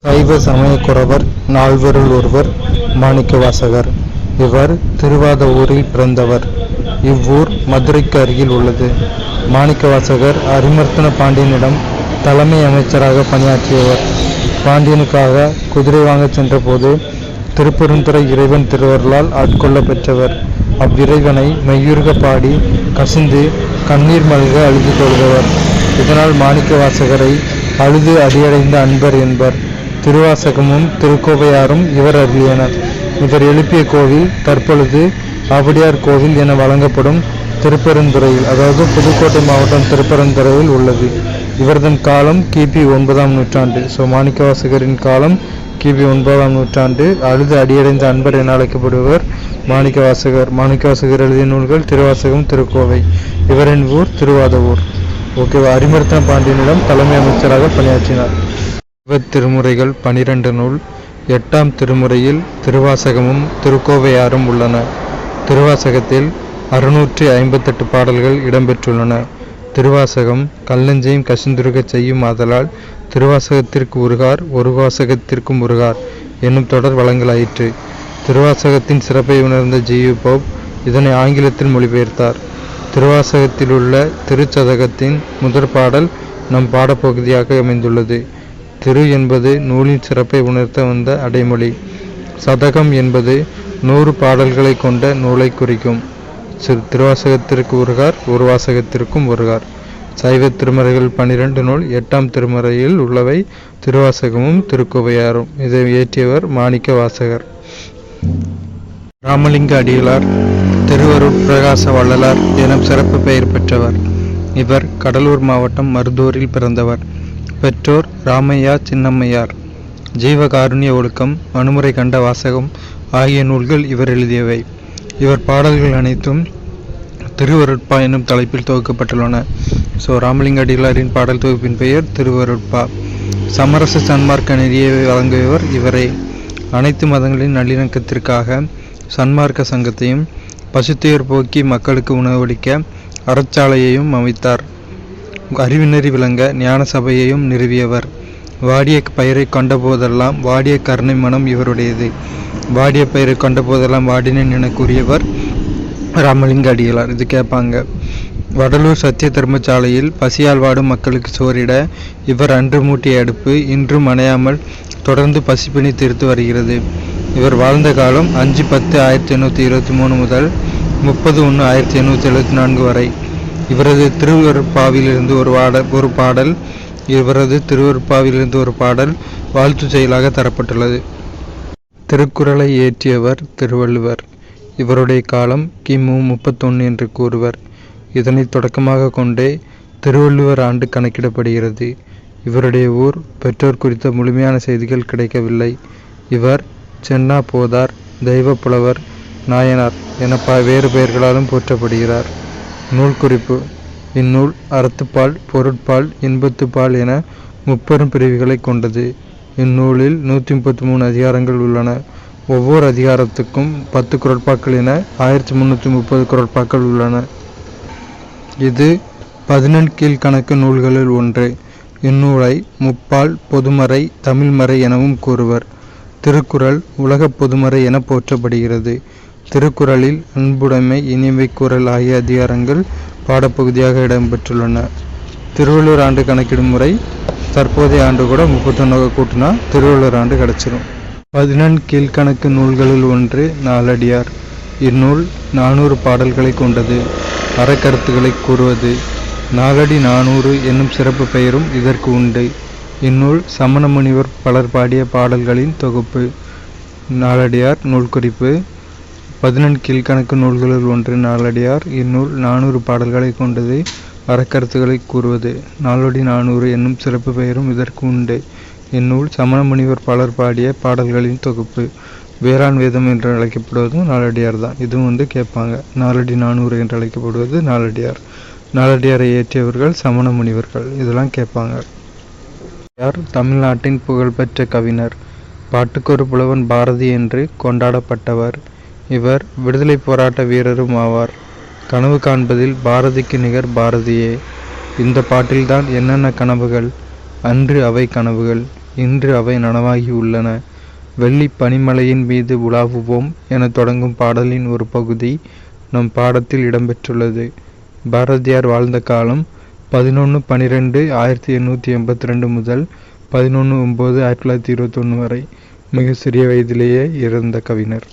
சைவ சமயக்குரவர் நால்வருள் ஒருவர் மாணிக்கவாசகர். இவர் திருவாதவூரில் பிறந்தவர். இவ்வூர் மதுரைக்கு அருகில் உள்ளது. மாணிக்கவாசகர் அரிமர்த்தன பாண்டியனிடம் தலைமை அமைச்சராக பணியாற்றியவர். பாண்டியனுக்காக குதிரை வாங்கச் சென்றபோது திருப்பெருந்துறை இறைவன் திருவருளால் ஆட்கொள்ள பெற்றவர். அவ்விறைவனை மெய்யுருக பாடி கசிந்து கண்ணீர் மல்க அழுது தொழுதவர். இதனால் மாணிக்கவாசகரை அழுது அடியடைந்த அன்பர் என்பர். திருவாசகமும் திருக்கோவையாரும் இவர் அருளியனர். இவர் எழுப்பிய கோவில் தற்பொழுது ஆவடியார் கோவில் என வழங்கப்படும் திருப்பெருந்துறையில், அதாவது புதுக்கோட்டை மாவட்டம் திருப்பெருந்துறையில் உள்ளது. இவரது காலம் கிபி 9ஆம் நூற்றாண்டு. மாணிக்கவாசகரின் காலம் கிபி 9ஆம் நூற்றாண்டு. அழுது அடியடைந்த அன்பர் என அழைக்கப்படுபவர் மாணிக்கவாசகர். மாணிக்கவாசகர் எழுதிய நூல்கள் திருவாசகம், திருக்கோவை. இவரின் ஊர் திருவாதவூர். ஓகேவா. அரிமர்த்தன பாண்டியனிடம் தலைமை அமைச்சராக பணியாற்றினார். திருமுறைகள் 12 நூல். 8ஆம் திருமுறையில் திருவாசகமும் திருக்கோவையாரும் உள்ளன. திருவாசகத்தில் 658 பாடல்கள் இடம்பெற்றுள்ளன. திருவாசகம் கல்லஞ்சையும் கசிந்துருகச் செய்யும் ஆதலால் திருவாசகத்திற்கு உருகார், ஒரு வாசகத்திற்கும் உருகார் என்னும் தொடர் வழங்கலாயிற்று. திருவாசகத்தின் சிறப்பை உணர்ந்த ஜி.யு. போப் இதனை ஆங்கிலத்தில் மொழிபெயர்த்தார். திருவாசகத்திலுள்ள திருச்சதகத்தின் முதற் பாடல் நம் பாடப்பகுதியாக அமைந்துள்ளது. திரு என்பது நூலின் சிறப்பை உணர்த்த வந்த அடைமொழி. சதகம் என்பது 100 பாடல்களை கொண்ட நூலை குறிக்கும். திருவாசகத்திற்கு உருகார், ஒரு வாசகத்திற்கும் உருகார். சைவ திருமுறைகள் 12 நூல். 8ஆம் திருமுறையில் உள்ளவை திருவாசகமும் திருக்கோவையாரும். இதை இயற்றியவர் மாணிக்கவாசகர். ராமலிங்க அடிகளார் திருவருட்பிரகாச வள்ளலார் என சிறப்பு பெயர் பெற்றவர். இவர் கடலூர் மாவட்டம் மருதூரில் பிறந்தவர். பெற்றோர் ராமையா, சின்னம்மையார். ஜீவகாருண்ய ஒழுக்கம், மனுமுறை கண்ட வாசகம் ஆகிய நூல்கள் இவர் எழுதியவை. இவர் பாடல்கள் அனைத்தும் திருவருட்பா என்னும் தலைப்பில் தொகுக்கப்பட்டுள்ளன. ராமலிங்க அடிகளாரின் பாடல் தொகுப்பின் பெயர் திருவருட்பா. சமரச சன்மார்க்க நெறியை வழங்கியவர் இவரே. அனைத்து மதங்களின் நல்லிணக்கத்திற்காக சன்மார்க்க சங்கத்தையும், பசுத்துயர் போக்கி மக்களுக்கு உணவளிக்க அறச்சாலையையும் அமைத்தார். அறிவினறி விளங்க ஞான சபையையும் நிறுவியவர். வாடிய பயிரை கண்ட போதெல்லாம் வாடிய கருணை மனம் இவருடையது. வாடிய பயிரை கண்ட போதெல்லாம் வாடினேன் என கூறியவர் ராமலிங்க அடிகளார். இது கேட்பாங்க. வடலூர் சத்திய தர்மசாலையில் பசியால் வாடும் மக்களுக்கு சோறிட இவர் அன்று மூட்டிய அடுப்பு இன்றும் அணையாமல் தொடர்ந்து பசிப்பினி தீர்த்து வருகிறது. இவர் வாழ்ந்த காலம் 5/10/1823 முதல் 30/1/1874 வரை. இவரது திருவருட்பாவிலிருந்து ஒரு பாடல் வாழ்த்து செயலாக தரப்பட்டுள்ளது. திருக்குறளை இயற்றியவர் திருவள்ளுவர். இவருடைய காலம் கிமு 31 என்று கூறுவர். இதனை தொடக்கமாக கொண்டே திருவள்ளுவர் ஆண்டு கணக்கிடப்படுகிறது. இவருடைய ஊர், பெற்றோர் குறித்த முழுமையான செய்திகள் கிடைக்கவில்லை. இவர் சென்னா போதார், தெய்வ புலவர், நாயனார் என வேறு பெயர்களாலும் போற்றப்படுகிறார். நூல் குறிப்பு. இந்நூல் அறத்துப்பால், பொருட்பால், இன்பத்துப்பால் என 30 பிரிவுகளை கொண்டது. இந்நூலில் 133 அதிகாரங்கள் உள்ளன. ஒவ்வொரு அதிகாரத்துக்கும் 10 குறட்பாக்கள் என 1330 குறட்பாக்கள் உள்ளன. இது 14 கீழ்கணக்கு நூல்களில் ஒன்று. இந்நூலை முப்பால், பொதுமறை, தமிழ்மறை எனவும் கூறுவர். திருக்குறள் உலக பொதுமறை என போற்றப்படுகிறது. திருக்குறளில் அன்புடைமை, இனிமை கூறல் ஆகிய அதிகாரங்கள் பாடப்பகுதியாக இடம்பெற்றுள்ளன. திருவள்ளுவர் ஆண்டு கணக்கிடும் முறை. தற்போதைய ஆண்டு கூட 31 கூட்டினா திருவள்ளுவர் ஆண்டு கிடைச்சிடும். 14 கீழ்கணக்கு நூல்களில் ஒன்று நாலடியார். இந்நூல் 400 பாடல்களை கொண்டது. அறக்கருத்துக்களை கூறுவது. நாலடி 400 என்னும் சிறப்பு பெயரும் இதற்கு உண்டு. இந்நூல் சமண முனிவர் பலர் பாடிய பாடல்களின் தொகுப்பு. நாலடியார் நூல் குறிப்பு. 14 கீழ்கணக்கு நூல்களில் ஒன்று நாலடியார். இந்நூல் 400 பாடல்களை கொண்டது. அறக்கருத்துக்களை கூறுவது. நாலடி 400 என்னும் சிறப்பு பெயரும் இதற்கு உண்டு. இந்நூல் சமண முனிவர் பலர் பாடிய பாடல்களின் தொகுப்பு. வேளாண் வேதம் என்று அழைக்கப்படுவதும் நாலடியார் தான். இதுவும் கேட்பாங்க. நாலடி 400 என்று அழைக்கப்படுவது நாலடியார். நாலடியாரை இயற்றியவர்கள் சமண முனிவர்கள். இதெல்லாம் கேட்பாங்க. தமிழ்நாட்டின் புகழ்பெற்ற கவிஞர். பாட்டுக்கொரு புலவன் பாரதி என்று கொண்டாடப்பட்டவர். இவர் விடுதலை போராட்ட வீரரும் ஆவார். கனவு காண்பதில் பாரதிக்கு நிகர் பாரதியே. இந்த பாட்டில்தான் என்னென்ன கனவுகள், அன்று அவை கனவுகள், இன்று அவை நனவாகியுள்ளன. வெள்ளி பனிமலையின் மீது உலாவுவோம் என தொடங்கும் பாடலின் ஒரு பகுதி நம் பாடத்தில் இடம்பெற்றுள்ளது. பாரதியார் வாழ்ந்த காலம் 11/12/1882 முதல் 11/9/1921 வரை. மிக சிறிய வயதிலேயே இறந்த கவிஞர்.